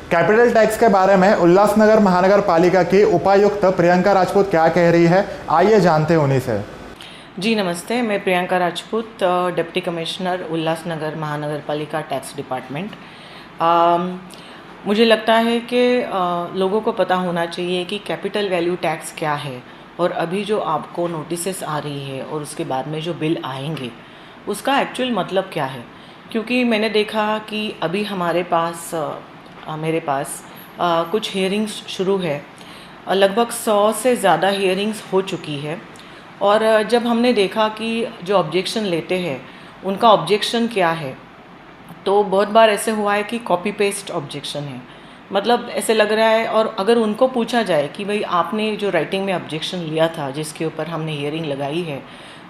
Capital tax के बारे में उल्लासनगर महानगर पालिका की उपायुक्त प्रियंका राजपूत क्या कह रही है, आइए जानते हैं उन्हीं से। जी नमस्ते, मैं प्रियंका राजपूत, डिप्टी कमिश्नर उल्लासनगर महानगर पालिका टैक्स डिपार्टमेंट। मुझे लगता है कि लोगों को पता होना चाहिए कि कैपिटल वैल्यू टैक्स क्या है और अभी जो आपको नोटिसेस आ रही है और उसके बाद में जो बिल आएंगे उसका एक्चुअल मतलब क्या है। क्योंकि मैंने देखा कि अभी हमारे पास मेरे पास कुछ हियरिंग्स शुरू है, लगभग 100 से ज़्यादा हियरिंग्स हो चुकी है। और जब हमने देखा कि जो ऑब्जेक्शन लेते हैं उनका ऑब्जेक्शन क्या है, तो बहुत बार ऐसे हुआ है कि कॉपी पेस्ट ऑब्जेक्शन है। मतलब ऐसे लग रहा है, और अगर उनको पूछा जाए कि भाई आपने जो राइटिंग में ऑब्जेक्शन लिया था जिसके ऊपर हमने हियरिंग लगाई है,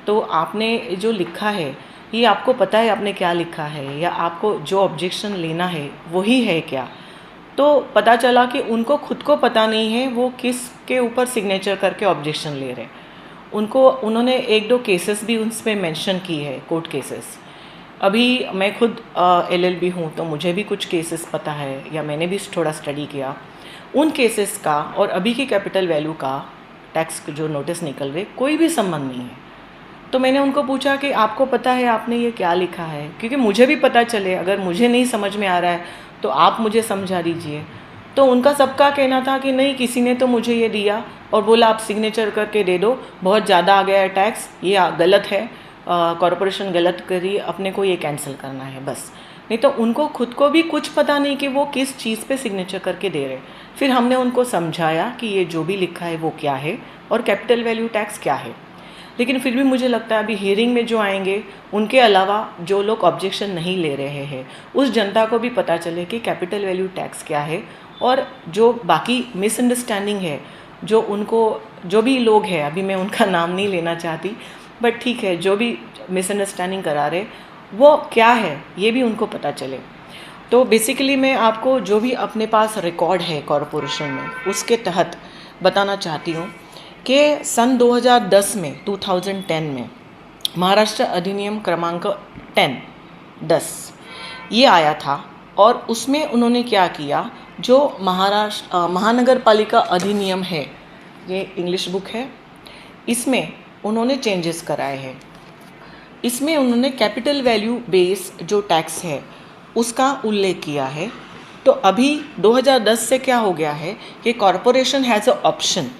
तो आपने जो लिखा है ये आपको पता है आपने क्या लिखा है, या आपको जो ऑब्जेक्शन लेना है वही है क्या, तो पता चला कि उनको खुद को पता नहीं है वो किस के ऊपर सिग्नेचर करके ऑब्जेक्शन ले रहे हैं। उन्होंने एक दो केसेस भी उसमें मेंशन की है, कोर्ट केसेस। अभी मैं खुद LLB हूँ, तो मुझे भी कुछ केसेस पता है, या मैंने भी थोड़ा स्टडी किया उन केसेस का, और अभी की कैपिटल वैल्यू का टैक्स जो नोटिस निकल रहे कोई भी संबंध नहीं है। तो मैंने उनको पूछा कि आपको पता है आपने ये क्या लिखा है, क्योंकि मुझे भी पता चले, अगर मुझे नहीं समझ में आ रहा है तो आप मुझे समझा दीजिए। तो उनका सबका कहना था कि नहीं, किसी ने तो मुझे ये दिया और बोला आप सिग्नेचर करके दे दो, बहुत ज़्यादा आ गया है टैक्स, ये गलत है, कॉरपोरेशन गलत करी, अपने को ये कैंसिल करना है बस। नहीं तो उनको खुद को भी कुछ पता नहीं कि वो किस चीज़ पे सिग्नेचर करके दे रहे। फिर हमने उनको समझाया कि ये जो भी लिखा है वो क्या है और कैपिटल वैल्यू टैक्स क्या है। लेकिन फिर भी मुझे लगता है अभी हियरिंग में जो आएंगे उनके अलावा जो लोग ऑब्जेक्शन नहीं ले रहे हैं उस जनता को भी पता चले कि कैपिटल वैल्यू टैक्स क्या है। और जो बाकी मिसअंडरस्टैंडिंग है, जो भी लोग हैं, अभी मैं उनका नाम नहीं लेना चाहती, बट ठीक है, जो भी मिसअंडरस्टैंडिंग करा रहे वो क्या है ये भी उनको पता चले। तो बेसिकली मैं आपको जो भी अपने पास रिकॉर्ड है कॉरपोरेशन में उसके तहत बताना चाहती हूँ कि सन 2010 में महाराष्ट्र अधिनियम क्रमांक 10 ये आया था, और उसमें उन्होंने क्या किया, जो महानगर पालिका अधिनियम है, ये इंग्लिश बुक है, इसमें उन्होंने चेंजेस कराए हैं। इसमें उन्होंने कैपिटल वैल्यू बेस जो टैक्स है उसका उल्लेख किया है। तो अभी 2010 से क्या हो गया है कि कॉरपोरेशन हैज़ अ ऑप्शन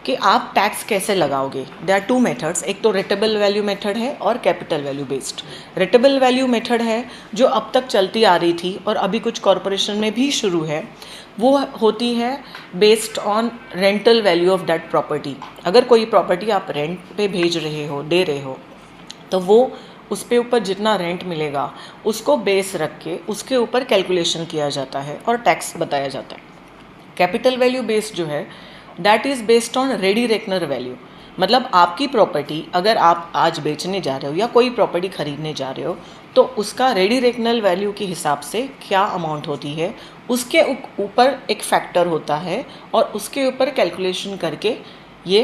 कि आप टैक्स कैसे लगाओगे। देयर आर टू मेथड्स, एक तो रेटेबल वैल्यू मेथड है और capital value based. Rateable value method है जो अब तक चलती आ रही थी और अभी कुछ कॉरपोरेशन में भी शुरू है, वो होती है based on rental value of that property. अगर कोई प्रॉपर्टी आप रेंट पे भेज रहे हो, दे रहे हो, तो वो उस पे ऊपर जितना रेंट मिलेगा उसको बेस रख के उसके ऊपर कैलकुलेशन किया जाता है और टैक्स बताया जाता है। कैपिटल वैल्यू बेस्ड जो है that is based on ready reckoner value. मतलब आपकी प्रॉपर्टी अगर आप आज बेचने जा रहे हो या कोई प्रॉपर्टी खरीदने जा रहे हो, तो उसका रेडी रेकनर वैल्यू के हिसाब से क्या अमाउंट होती है, उसके ऊपर एक फैक्टर होता है और उसके ऊपर कैलकुलेशन करके ये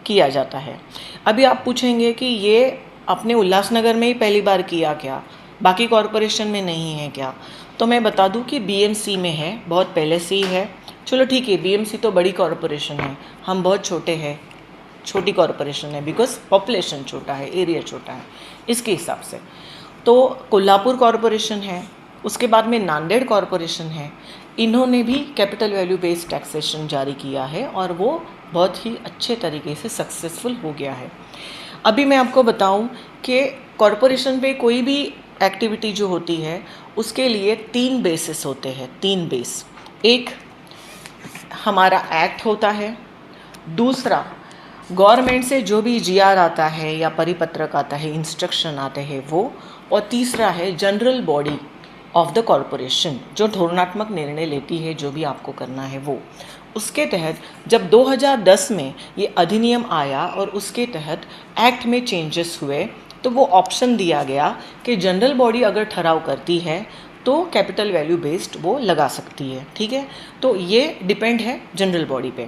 किया जाता है। अभी आप पूछेंगे कि ये अपने उल्लासनगर में ही पहली बार किया क्या, बाकी कॉरपोरेशन में नहीं है क्या? तो मैं बता दूं कि BMC में है, बहुत पहले से ही है। चलो ठीक है, BMC तो बड़ी कॉरपोरेशन है, हम बहुत छोटे हैं, छोटी कॉरपोरेशन है, बिकॉज पॉपुलेशन छोटा है, एरिया छोटा है, इसके हिसाब से। तो कोल्हापुर कॉरपोरेशन है, उसके बाद में नांदेड़ कॉरपोरेशन है, इन्होंने भी कैपिटल वैल्यू बेस्ड टैक्सेशन जारी किया है और वो बहुत ही अच्छे तरीके से सक्सेसफुल हो गया है। अभी मैं आपको बताऊं कि कॉरपोरेशन पे कोई भी एक्टिविटी जो होती है उसके लिए 3 बेसिस होते हैं, 3 बेस। एक हमारा एक्ट होता है, दूसरा गवर्नमेंट से जो भी GR आता है या परिपत्रक आता है, इंस्ट्रक्शन आते हैं वो, और तीसरा है general body of the corporation जो धोरणात्मक निर्णय लेती है, जो भी आपको करना है वो। उसके तहत जब 2010 में ये अधिनियम आया और उसके तहत एक्ट में चेंजेस हुए, तो वो ऑप्शन दिया गया कि जनरल बॉडी अगर ठहराव करती है तो कैपिटल वैल्यू बेस्ड वो लगा सकती है। ठीक है, तो ये डिपेंड है जनरल बॉडी पे।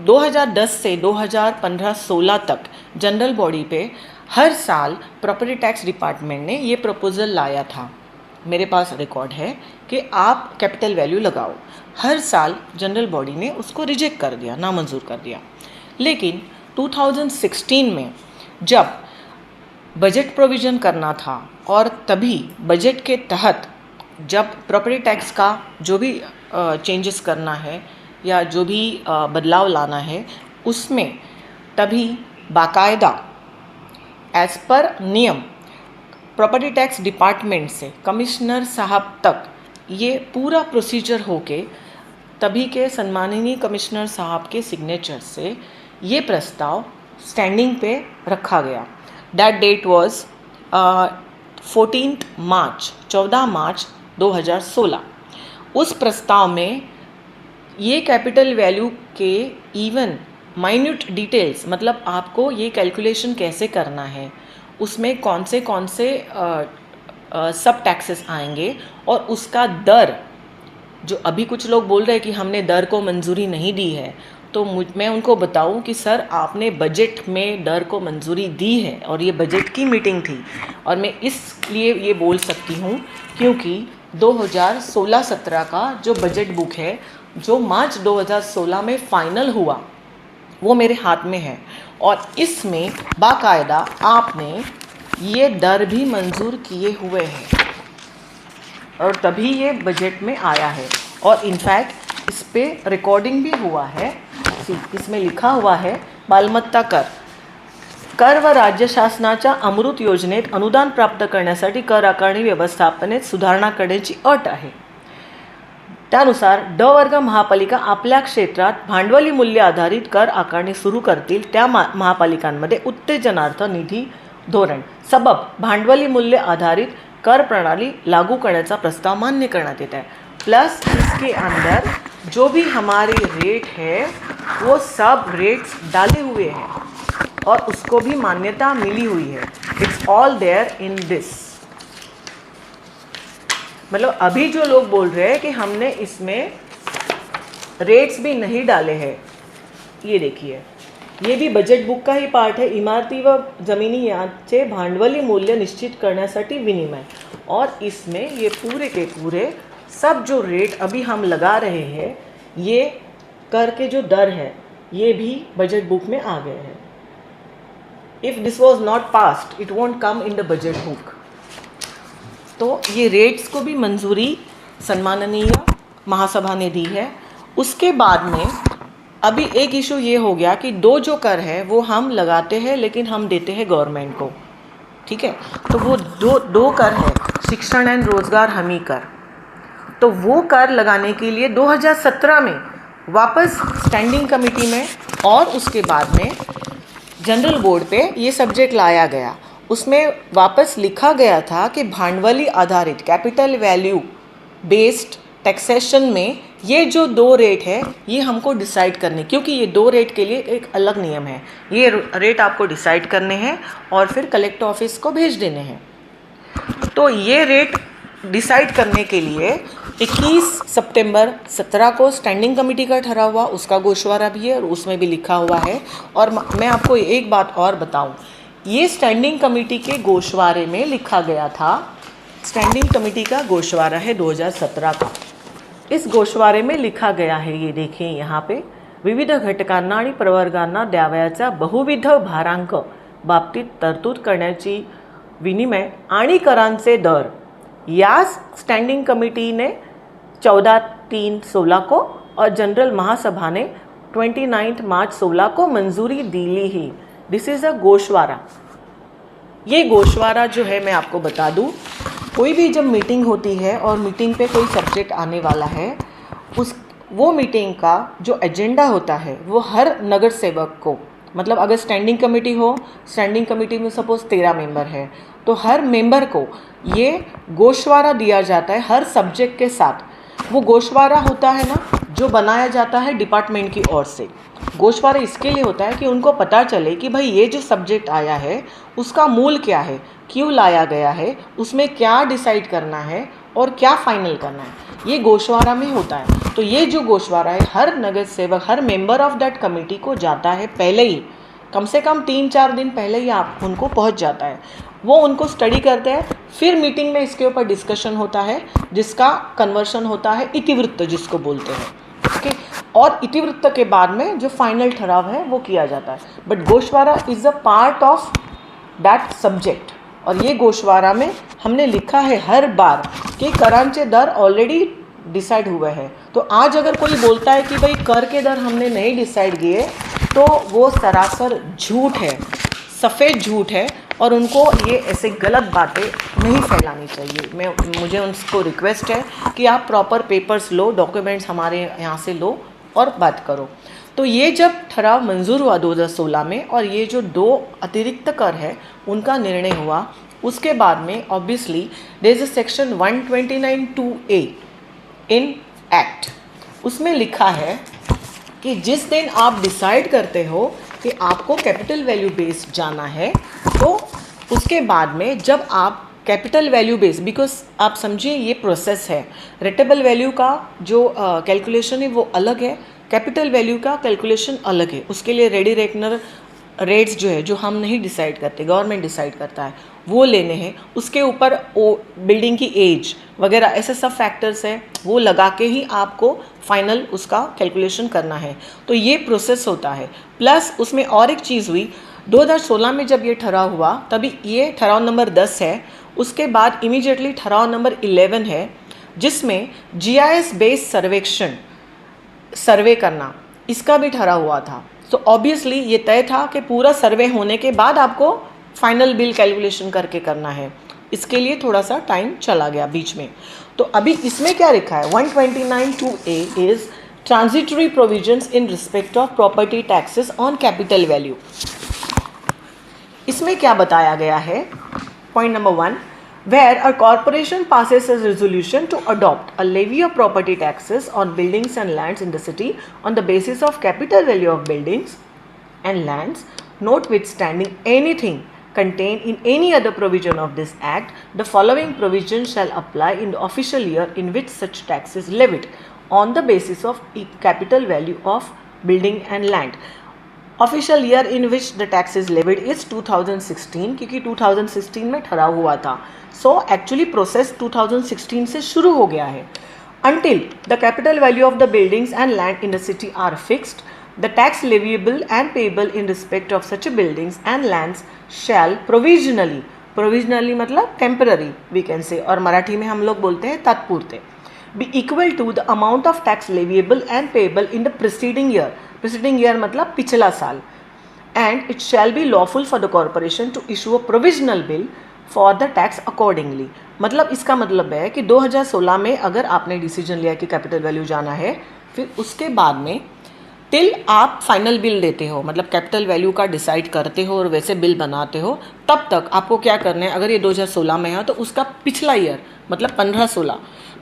2010 से 2015-16 तक जनरल बॉडी पे हर साल प्रॉपर्टी टैक्स डिपार्टमेंट ने ये प्रपोजल लाया था मेरे पास रिकॉर्ड है कि आप कैपिटल वैल्यू लगाओ। हर साल जनरल बॉडी ने उसको रिजेक्ट कर दिया, नामंजूर कर दिया। लेकिन 2016 में जब बजट प्रोविज़न करना था और तभी बजट के तहत जब प्रॉपर्टी टैक्स का जो भी चेंजेस करना है या जो भी बदलाव लाना है, उसमें तभी बाकायदा एज़ पर नियम प्रॉपर्टी टैक्स डिपार्टमेंट से कमिश्नर साहब तक ये पूरा प्रोसीजर होके तभी के सम्माननीय कमिश्नर साहब के सिग्नेचर से ये प्रस्ताव स्टैंडिंग पे रखा गया। दैट डेट वॉज 14 मार्च 2016। उस प्रस्ताव में ये कैपिटल वैल्यू के इवन माइन्यूट डिटेल्स, मतलब आपको ये कैलकुलेशन कैसे करना है, उसमें कौन से सब टैक्सेस आएंगे और उसका दर, जो अभी कुछ लोग बोल रहे हैं कि हमने दर को मंजूरी नहीं दी है, तो मैं उनको बताऊं कि सर आपने बजट में दर को मंजूरी दी है और ये बजट की मीटिंग थी। और मैं इसलिए ये बोल सकती हूँ क्योंकि 2016-17 का जो बजट बुक है जो मार्च 2016 में फाइनल हुआ वो मेरे हाथ में है और इसमें बाकायदा आपने ये दर भी मंजूर किए हुए हैं और तभी ये बजट में आया है। और इनफैक्ट इस पे रिकॉर्डिंग भी हुआ है। इसमें लिखा हुआ है मालमत्ता कर व राज्य शासनाच्या अमृत योजनेत अनुदान प्राप्त करण्यासाठी कर आकारणी व्यवस्थापनेत सुधारणा करण्याची अट आहे। त्यानुसार ड वर्ग महापालिका आपल्या क्षेत्रात भांडवली मूल्य आधारित कर आकारणी सुरू करतील त्या महापालिकांमध्ये उत्तेजनार्थ निधी धोरण सबब भांडवली मूल्य आधारित कर प्रणाली लागू करण्याचा प्रस्ताव मान्य करण्यात येत है। प्लस इसके अंदर जो भी हमारे रेट है वो सब रेट्स डाले हुए हैं और उसको भी मान्यता मिली हुई है। It's all there in this. मतलब अभी जो लोग बोल रहे हैं कि हमने इसमें रेट्स भी नहीं डाले हैं, ये देखिए, ये भी बजट बुक का ही पार्ट है। इमारती व जमीनी यांचे भांडवली मूल्य निश्चित करण्यासाठी विनिमय, और इसमें ये पूरे के पूरे सब जो रेट अभी हम लगा रहे हैं, ये कर के जो दर है ये भी बजट बुक में आ गए हैं। If this was not passed it won't come in the budget book. तो ये रेट्स को भी मंजूरी सम्माननीय महासभा ने दी है। उसके बाद में अभी एक इशू ये हो गया कि दो जो कर है वो हम लगाते हैं लेकिन हम देते हैं गवर्नमेंट को, ठीक है। तो वो दो कर है, शिक्षण एंड रोजगार हमी कर। तो वो कर लगाने के लिए 2017 में वापस स्टैंडिंग कमेटी में और उसके बाद में जनरल बोर्ड पे ये सब्जेक्ट लाया गया। उसमें वापस लिखा गया था कि भांडवली आधारित कैपिटल वैल्यू बेस्ड टैक्सेशन में ये जो दो रेट है ये हमको डिसाइड करने, क्योंकि ये दो रेट के लिए एक अलग नियम है। ये रेट आपको डिसाइड करने हैं और फिर कलेक्टर ऑफिस को भेज देने हैं। तो ये रेट डिसाइड करने के लिए 21 सितंबर 17 को स्टैंडिंग कमेटी का ठहरा हुआ, उसका गोशवारा भी है और उसमें भी लिखा हुआ है। और मैं आपको एक बात और बताऊं, ये स्टैंडिंग कमेटी के गोशवारे में लिखा गया था। स्टैंडिंग कमेटी का गोशवारा है 2017 का। इस गोशवारे में लिखा गया है, ये देखिए यहाँ पे, विविध घटकांना आणि प्रवर्गांना द्यावयाचा बहुविध भारांक बाबतीत तरतूद करण्याची विनिमय आणि करांचे दर या स्टैंडिंग कमेटी ने 14/3/16 को और जनरल महासभा ने 29 मार्च 16 को मंजूरी दी ही। This is a गोशवारा। ये गोशवारा जो है मैं आपको बता दूं, कोई भी जब मीटिंग होती है और मीटिंग पे कोई सब्जेक्ट आने वाला है, वो मीटिंग का जो एजेंडा होता है वो हर नगर सेवक को, मतलब अगर स्टैंडिंग कमेटी हो, स्टैंडिंग कमेटी में सपोज 13 मेंबर है तो हर मेंबर को ये गोशवारा दिया जाता है हर सब्जेक्ट के साथ। वो गोशवारा होता है ना जो बनाया जाता है डिपार्टमेंट की ओर से। गोशवारा इसके लिए होता है कि उनको पता चले कि भाई ये जो सब्जेक्ट आया है उसका मूल क्या है, क्यों लाया गया है, उसमें क्या डिसाइड करना है और क्या फाइनल करना है, ये गोशवारा में होता है। तो ये जो गोशवारा है हर नगर सेवक, हर मेंबर ऑफ दैट कमेटी को जाता है पहले ही कम से कम 3-4 दिन पहले ही आप उनको पहुंच जाता है। वो उनको स्टडी करते हैं, फिर मीटिंग में इसके ऊपर डिस्कशन होता है जिसका कन्वर्शन होता है इतिवृत्त जिसको बोलते हैं, ओके। और इतिवृत्त के बाद में जो फाइनल ठहराव है वो किया जाता है। बट गोशवारा is a part of that subject. और ये गोशवारा में हमने लिखा है हर बार कि करांचे दर ऑलरेडी डिसाइड हुआ है। तो आज अगर कोई बोलता है कि भाई कर के दर हमने नहीं डिसाइड किए, तो वो सरासर झूठ है, सफ़ेद झूठ है, और उनको ये ऐसे गलत बातें नहीं फैलानी चाहिए। मुझे उनको रिक्वेस्ट है कि आप प्रॉपर पेपर्स लो, डॉक्यूमेंट्स हमारे यहाँ से लो और बात करो। तो ये जब ठहराव मंजूर हुआ 2016 में, और ये जो 2 अतिरिक्त कर है उनका निर्णय हुआ, उसके बाद में obviously there is a section 129(2)A in act. उसमें लिखा है कि जिस दिन आप डिसाइड करते हो कि आपको कैपिटल वैल्यू बेस्ड जाना है, तो उसके बाद में जब आप कैपिटल वैल्यू बेस, बिकॉज आप समझिए ये प्रोसेस है, रेटेबल वैल्यू का जो कैलकुलेशन है वो अलग है, कैपिटल वैल्यू का कैलकुलेशन अलग है। उसके लिए रेडी रेकनर रेट्स जो है, जो हम नहीं डिसाइड करते, गवर्नमेंट डिसाइड करता है, वो लेने हैं। उसके ऊपर वो बिल्डिंग की एज वगैरह ऐसे सब फैक्टर्स हैं, वो लगा के ही आपको फाइनल उसका कैलकुलेशन करना है। तो ये प्रोसेस होता है। प्लस उसमें और एक चीज़ हुई, 2016 में जब ये ठहराव हुआ तभी ये ठहराव नंबर 10 है। उसके बाद इमीडिएटली ठहराव नंबर 11 है, जिसमें GIS बेस्ड सर्वेक्षण सर्वे करना, इसका भी ठहरा हुआ था। तो ऑब्वियसली ये तय था कि पूरा सर्वे होने के बाद आपको फाइनल बिल कैलकुलेशन करके करना है। इसके लिए थोड़ा सा टाइम चला गया बीच में। तो अभी इसमें क्या लिखा है, 129(2)A is transitory provisions in respect of property taxes on capital value. इसमें क्या बताया गया है, point number 1, where a corporation passes a resolution to adopt a levy of property taxes on buildings and lands in the city on the basis of capital value of buildings and lands, notwithstanding anything contained in any other provision of this act, the following provision shall apply in the official year in which such tax is levied on the basis of capital value of building and land. Official year in which the tax is levied is 2016, क्योंकि 2016 में ठहराव हुआ था। So actually process 2016 से शुरू हो गया है। Until the capital value of the buildings and land in the city are fixed, the tax leviable and payable in respect of such buildings and lands shall provisionally मतलब temporary we can say, और मराठी में हम लोग बोलते हैं तत्पूर्ते, be equal to the amount of tax leviable and payable in the preceding year मतलब पिछला साल, and it shall be lawful for the corporation to issue a provisional bill for the tax accordingly। मतलब इसका मतलब है कि 2016 में अगर आपने डिसीजन लिया कि कैपिटल वैल्यू जाना है, फिर उसके बाद में टिल आप फाइनल बिल देते हो, मतलब कैपिटल वैल्यू का डिसाइड करते हो और वैसे बिल बनाते हो, तब तक आपको क्या करना है, अगर ये 2016 में है तो उसका पिछला ईयर मतलब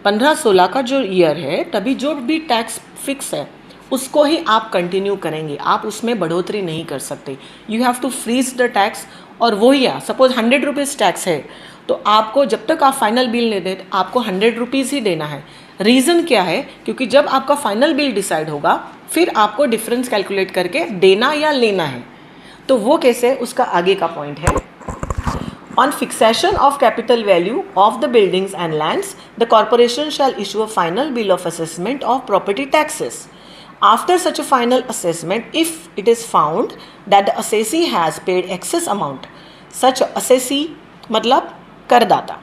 15-16 का जो ईयर है, तभी जो भी टैक्स फिक्स है उसको ही आप कंटिन्यू करेंगे, आप उसमें बढ़ोतरी नहीं कर सकते। You have to freeze the tax. और वही है, सपोज 100 रुपीज़ टैक्स है, तो आपको जब तक आप फाइनल बिल नहीं देते आपको 100 रुपीज़ ही देना है। रीज़न क्या है, क्योंकि जब आपका फाइनल बिल डिसाइड होगा फिर आपको डिफरेंस कैलकुलेट करके देना या लेना है। तो वो कैसे, उसका आगे का पॉइंट है। On fixation of capital value of the buildings and lands, the corporation shall issue a final bill of assessment of property taxes. After such a final assessment, if it is found that the assessee has paid excess amount, such assessee मतलब करदाता,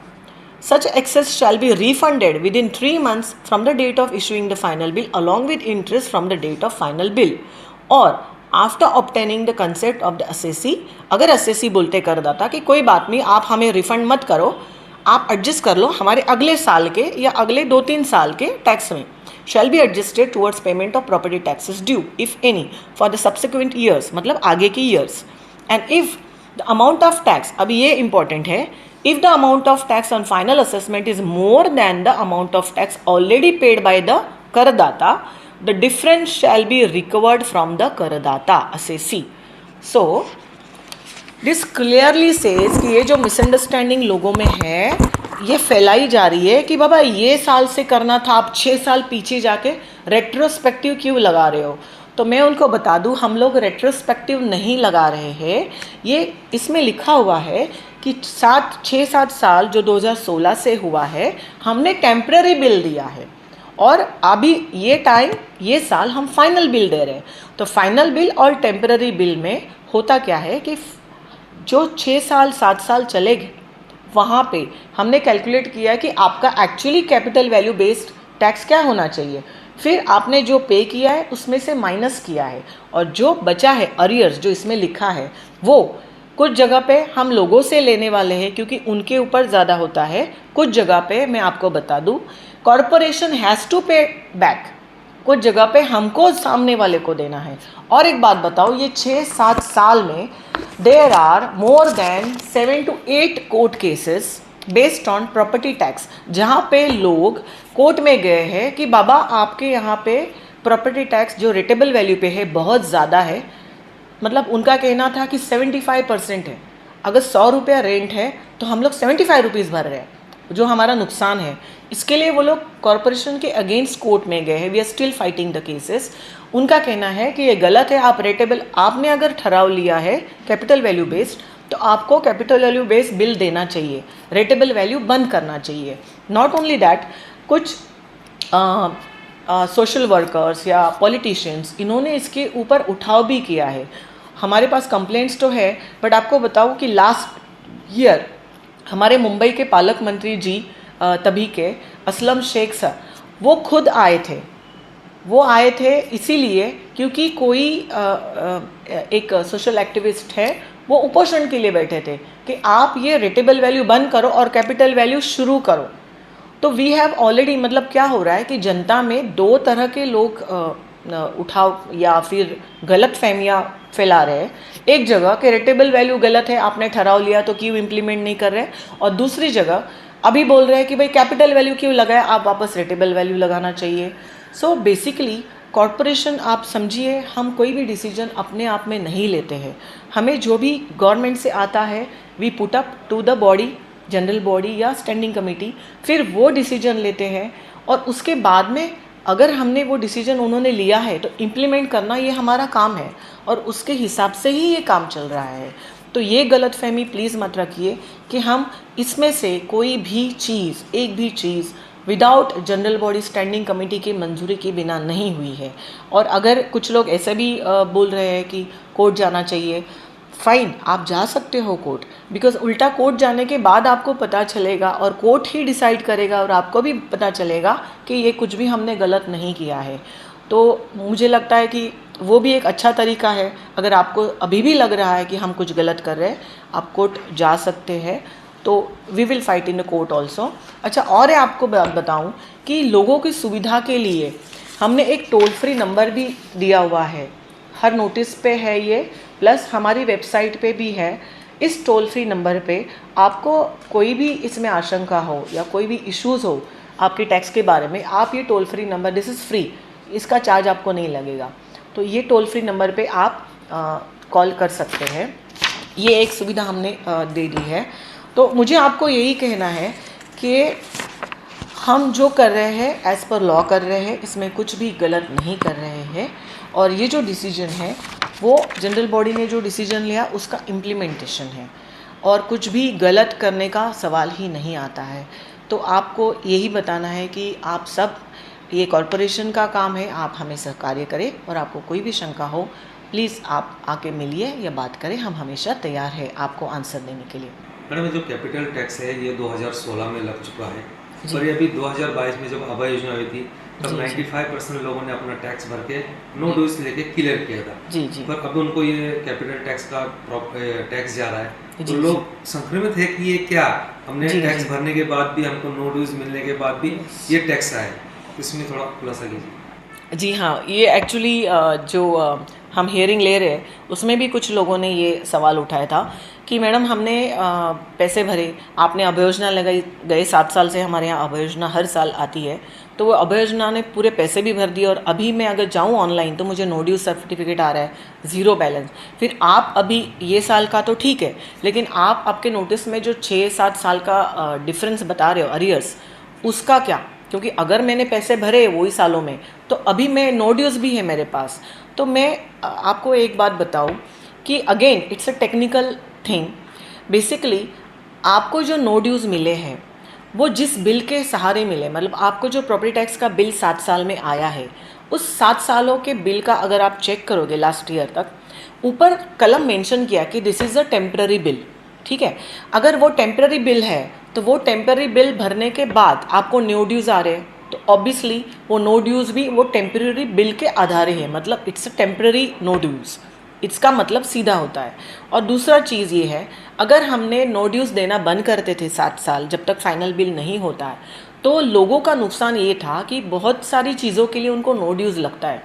such excess shall be refunded within 3 months from the date of issuing the final bill along with interest from the date of final bill, or after obtaining the concept of the assessee. अगर assessee बोलते करदाता कि कोई बात नहीं, आप हमें refund मत करो, आप एडजस्ट कर लो हमारे अगले साल के या अगले 2-3 साल के टैक्स में, shall be adjusted towards payment of property taxes due if any for the subsequent years, मतलब आगे की years. And if the amount of tax, अभी ये इंपॉर्टेंट है, if the amount of tax on final assessment is more than the amount of tax already paid by the करदाता, the difference shall be recovered from the करदाता assessee। So this clearly says कि ये जो misunderstanding लोगों में है, ये फैलाई जा रही है कि बाबा ये साल से करना था, आप 6 साल पीछे जाके रेट्रोस्पेक्टिव क्यों लगा रहे हो। तो मैं उनको बता दूं, हम लोग रेट्रोस्पेक्टिव नहीं लगा रहे हैं। ये इसमें लिखा हुआ है कि 6-7 साल जो 2016 से हुआ है, हमने टेम्पररी बिल दिया है और अभी ये साल हम फाइनल बिल दे रहे हैं। तो फाइनल बिल और टेम्पररी बिल में होता क्या है कि जो 6-7 साल चलेगे वहाँ पे हमने कैलकुलेट किया है कि आपका actually capital value based tax क्या होना चाहिए, फिर आपने जो पे किया है उसमें से माइनस किया है, और जो बचा है अरियर्स जो इसमें लिखा है वो कुछ जगह पे हम लोगों से लेने वाले हैं क्योंकि उनके ऊपर ज़्यादा होता है। कुछ जगह पे मैं आपको बता दूं, कॉरपोरेशन हैज़ टू पे बैक, कुछ जगह पे हमको सामने वाले को देना है। और एक बात बताओ, ये 6-7 साल में there are more than 7 to 8 court cases based on property tax, जहाँ पे लोग कोर्ट में गए हैं कि बाबा आपके यहाँ पे प्रॉपर्टी टैक्स जो रेटेबल वैल्यू पे है बहुत ज़्यादा है। मतलब उनका कहना था कि 75% है, अगर 100 रुपया रेंट है तो हम लोग 75 रुपीज़ भर रहे हैं, जो हमारा नुकसान है। इसके लिए वो लोग कॉरपोरेशन के अगेंस्ट कोर्ट में गए हैं। We are still fighting the cases. उनका कहना है कि ये गलत है, आप रेटेबल, आपने अगर ठहराव लिया है कैपिटल वैल्यू बेस्ड तो आपको कैपिटल वैल्यू बेस्ड बिल देना चाहिए, रेटेबल वैल्यू बंद करना चाहिए। नॉट ओनली दैट, कुछ सोशल वर्कर्स या पॉलिटिशियंस इन्होंने इसके ऊपर उठाव भी किया है। हमारे पास कंप्लेंट्स तो है, बट आपको बताऊं कि लास्ट ईयर हमारे मुंबई के पालक मंत्री जी तभी के असलम शेख सर, वो खुद आए थे। वो आए थे इसीलिए क्योंकि कोई एक सोशल एक्टिविस्ट है, वो उपोषण के लिए बैठे थे कि आप ये रेटेबल वैल्यू बंद करो और कैपिटल वैल्यू शुरू करो। तो वी हैव ऑलरेडी, मतलब क्या हो रहा है कि जनता में दो तरह के लोग उठाव या फिर गलत फहमियाँ फैला रहे हैं। एक जगह कि रेटेबल वैल्यू गलत है, आपने ठहराव लिया तो क्यों इम्प्लीमेंट नहीं कर रहे, और दूसरी जगह अभी बोल रहे हैं कि भाई कैपिटल वैल्यू क्यों लगाए, आप वापस रेटेबल वैल्यू लगाना चाहिए। सो बेसिकली कॉरपोरेशन, आप समझिए, हम कोई भी डिसीजन अपने आप में नहीं लेते हैं। हमें जो भी गवर्नमेंट से आता है we put up to the body, general body या स्टैंडिंग कमेटी, फिर वो डिसीजन लेते हैं और उसके बाद में अगर हमने वो डिसीजन उन्होंने लिया है तो इम्प्लीमेंट करना ये हमारा काम है और उसके हिसाब से ही ये काम चल रहा है। तो ये गलतफहमी प्लीज़ मत रखिए कि हम इसमें से कोई भी चीज़, एक भी चीज़ without general body standing committee की मंजूरी के बिना नहीं हुई है। और अगर कुछ लोग ऐसे भी बोल रहे हैं कि कोर्ट जाना चाहिए, फाइन, आप जा सकते हो कोर्ट, बिकॉज उल्टा कोर्ट जाने के बाद आपको पता चलेगा और कोर्ट ही डिसाइड करेगा और आपको भी पता चलेगा कि ये कुछ भी हमने गलत नहीं किया है। तो मुझे लगता है कि वो भी एक अच्छा तरीका है। अगर आपको अभी भी लग रहा है कि हम कुछ गलत कर रहे हैं, आप कोर्ट जा सकते हैं। तो we will fight in the court also. अच्छा, और आपको बताऊं कि लोगों की सुविधा के लिए हमने एक टोल फ्री नंबर भी दिया हुआ है, हर नोटिस पे है ये, प्लस हमारी वेबसाइट पे भी है। इस टोल फ्री नंबर पे आपको कोई भी इसमें आशंका हो या कोई भी इश्यूज़ हो आपके टैक्स के बारे में, आप ये toll free number, this is free, इसका चार्ज आपको नहीं लगेगा, तो ये टोल फ्री नंबर पे आप कॉल कर सकते हैं। ये एक सुविधा हमने दे दी है। तो मुझे आपको यही कहना है कि हम जो कर रहे हैं एज़ पर लॉ कर रहे हैं, इसमें कुछ भी गलत नहीं कर रहे हैं। और ये जो डिसीजन है वो जनरल बॉडी ने जो डिसीजन लिया उसका इम्प्लीमेंटेशन है और कुछ भी गलत करने का सवाल ही नहीं आता है। तो आपको यही बताना है कि आप सब, ये कॉरपोरेशन का काम है, आप हमें सहकार्य करें और आपको कोई भी शंका हो प्लीज़ आप आके मिलिए या बात करें, हम हमेशा तैयार हैं आपको आंसर देने के लिए। मैडम, जो कैपिटल टैक्स है ये 2016 में लग चुका है, पर ये अभी 2022 में जब आभा योजना हुई थी तब 95% लोगों ने अपना टैक्स भर के नो ड्यूज लेके क्लियर किया था। जी। पर अब उनको ये कैपिटल टैक्स का टैक्स जा रहा है, तो लोग संक्रमित है कि ये क्या, हमने टैक्स भरने के बाद भी हमको नो ड्यूज मिलने के बाद भी ये टैक्स आए, इसमें थोड़ा खुलासा कीजिए। जी हाँ, ये एक्चुअली जो हम हियरिंग ले रहे हैं उसमें भी कुछ लोगों ने ये सवाल उठाया था कि मैडम हमने पैसे भरे, आपने अभयोजना लगाई, गए 7 साल से हमारे यहाँ अभयोजना हर साल आती है, तो वो अभयोजना ने पूरे पैसे भी भर दिए और अभी मैं अगर जाऊँ ऑनलाइन तो मुझे नो ड्यूज सर्टिफिकेट आ रहा है, ज़ीरो बैलेंस। फिर आप अभी ये साल का तो ठीक है, लेकिन आप आपके नोटिस में जो 6-7 साल का डिफरेंस बता रहे हो अरियर्स, उसका क्या? क्योंकि अगर मैंने पैसे भरे वही सालों में तो अभी मैं नो ड्यूज भी है मेरे पास, तो मैं आपको एक बात बताऊं कि again it's a technical thing. Basically आपको जो नो ड्यूज़ मिले हैं वो जिस बिल के सहारे मिले, मतलब आपको जो प्रॉपर्टी टैक्स का बिल 7 साल में आया है, उस 7 सालों के बिल का अगर आप चेक करोगे लास्ट ईयर तक, ऊपर कलम मेंशन किया कि this is a temporary bill. ठीक है, अगर वो टेम्पररी बिल है तो वो टेम्पररी बिल भरने के बाद आपको नो ड्यूज़ आ रहे हैं, तो ऑब्वियसली वो नो ड्यूज़ भी वो टेम्पररी बिल के आधार है, मतलब इट्स अ टेम्पररी नो ड्यूज़, इसका मतलब सीधा होता है। और दूसरा चीज़ ये है, अगर हमने नो ड्यूज़ देना बंद करते थे 7 साल जब तक फाइनल बिल नहीं होता है, तो लोगों का नुकसान ये था कि बहुत सारी चीज़ों के लिए उनको नो ड्यूज़ लगता है।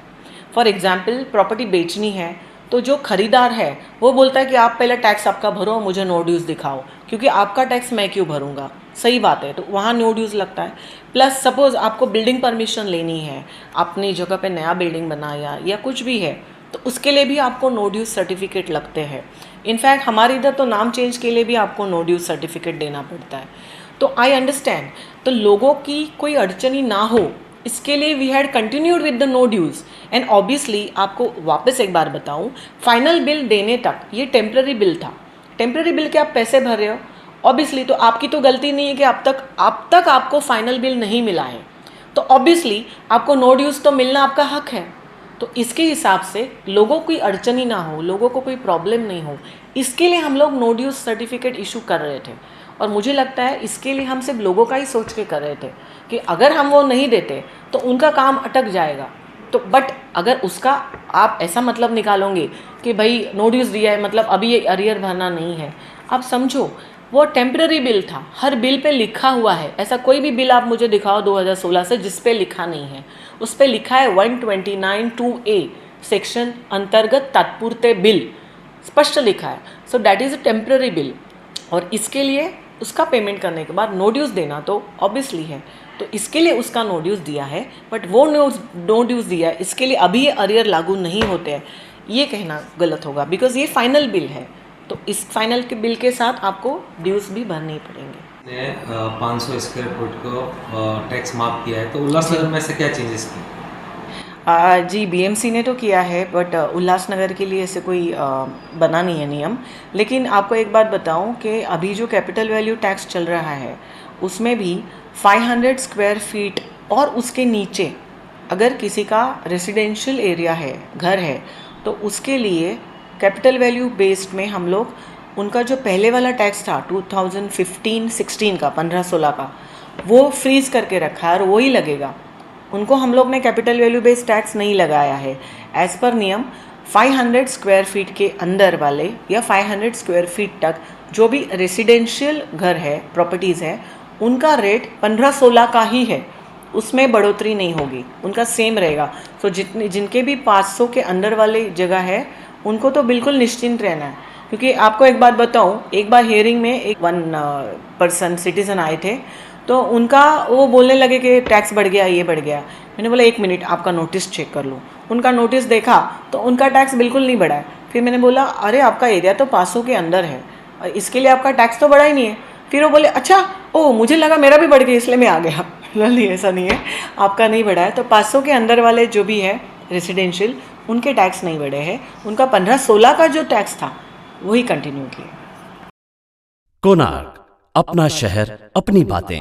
फॉर एग्जाम्पल प्रॉपर्टी बेचनी है तो जो खरीदार है वो बोलता है कि आप पहले टैक्स आपका भरो, मुझे नो ड्यूज़ दिखाओ, क्योंकि आपका टैक्स मैं क्यों भरूंगा। सही बात है, तो वहाँ नो ड्यूज़ लगता है। प्लस सपोज़ आपको बिल्डिंग परमिशन लेनी है, अपनी जगह पे नया बिल्डिंग बनाया या कुछ भी है, तो उसके लिए भी आपको नो ड्यूज़ सर्टिफिकेट लगते हैं। इनफैक्ट हमारे इधर तो नाम चेंज के लिए भी आपको नो ड्यूज़ सर्टिफिकेट देना पड़ता है। तो आई अंडरस्टैंड, तो लोगों की कोई अड़चनी ना हो इसके लिए we had continued with the no dues. And obviously आपको वापस एक बार बताऊं, फाइनल बिल देने तक ये टेम्पररी बिल था। टेम्पररी बिल के आप पैसे भर रहे हो, ऑब्वियसली तो आपकी तो गलती नहीं है कि अब तक आपको फाइनल बिल नहीं मिला है, तो ऑब्वियसली आपको नो ड्यूज़ तो मिलना आपका हक है। तो इसके हिसाब से लोगों की अड़चनी ना हो, लोगों को कोई प्रॉब्लम नहीं हो, इसके लिए हम लोग नो ड्यूज़ सर्टिफिकेट इशू कर रहे थे। और मुझे लगता है इसके लिए हम सिर्फ लोगों का ही सोच के कर रहे थे कि अगर हम वो नहीं देते तो उनका काम अटक जाएगा। तो बट अगर उसका आप ऐसा मतलब निकालोगे कि भाई नो ड्यूज़ दिया है मतलब अभी ये अरियर भरना नहीं है, आप समझो वो टेम्पररी बिल था, हर बिल पे लिखा हुआ है। ऐसा कोई भी बिल आप मुझे दिखाओ 2016 से जिस पे लिखा नहीं है, उस पे लिखा है 129(2)(a) सेक्शन अंतर्गत तात्पुरते बिल, स्पष्ट लिखा है। So that is a temporary bill, और इसके लिए उसका पेमेंट करने के बाद नो ड्यूज़ देना तो ऑब्वियसली है, तो इसके लिए उसका नो ड्यूज़ दिया है। बट वो नो ड्यूज़ दिया है, इसके लिए अभी ये अरियर लागू नहीं होते हैं, ये कहना गलत होगा, बिकॉज ये फाइनल बिल है। तो इस फाइनल के बिल के साथ आपको ड्यूज़ भी भरने ही पड़ेंगे। ने 500 स्क्वायर फुट को टैक्स माफ किया है, तो उल्लासनगर में से क्या चेंजेस किए? जी बीएमसी ने तो किया है, बट उल्लासनगर के लिए ऐसे कोई बना नहीं है नियम। लेकिन आपको एक बात बताऊं कि अभी जो कैपिटल वैल्यू टैक्स चल रहा है उसमें भी 500 स्क्वायर फीट और उसके नीचे अगर किसी का रेजिडेंशियल एरिया है, घर है, तो उसके लिए कैपिटल वैल्यू बेस्ड में हम लोग उनका जो पहले वाला टैक्स था 2015-16 का 15-16 का, वो फ्रीज करके रखा है और वही लगेगा। उनको हम लोग ने कैपिटल वैल्यू बेस्ड टैक्स नहीं लगाया है। एज़ पर नियम 500 स्क्वायर फीट के अंदर वाले या 500 स्क्वायर फीट तक जो भी रेसिडेंशियल घर है, प्रॉपर्टीज़ है, उनका रेट 15-16 का ही है, उसमें बढ़ोतरी नहीं होगी, उनका सेम रहेगा। तो जिनके भी 500 के अंदर वाले जगह है उनको तो बिल्कुल निश्चिंत रहना है। क्योंकि आपको एक बात बताऊं, एक बार हियरिंग में एक पर्सन सिटीज़न आए थे, तो उनका वो बोलने लगे कि टैक्स बढ़ गया, ये बढ़ गया। मैंने बोला 1 मिनट आपका नोटिस चेक कर लूँ। उनका नोटिस देखा तो उनका टैक्स बिल्कुल नहीं बढ़ा है। फिर मैंने बोला अरे आपका एरिया तो 500 के अंदर है, इसके लिए आपका टैक्स तो बढ़ा ही नहीं है। फिर वो बोले अच्छा, ओ मुझे लगा मेरा भी बढ़ गया इसलिए मैं आ गया। नहीं, ऐसा नहीं है, आपका नहीं बढ़ा है। तो 500 के अंदर वाले जो भी है रेसिडेंशियल, उनके टैक्स नहीं बढ़े हैं, उनका 15-16 का जो टैक्स था वही कंटिन्यू किया। कोणार्क, अपना शहर अपनी बातें।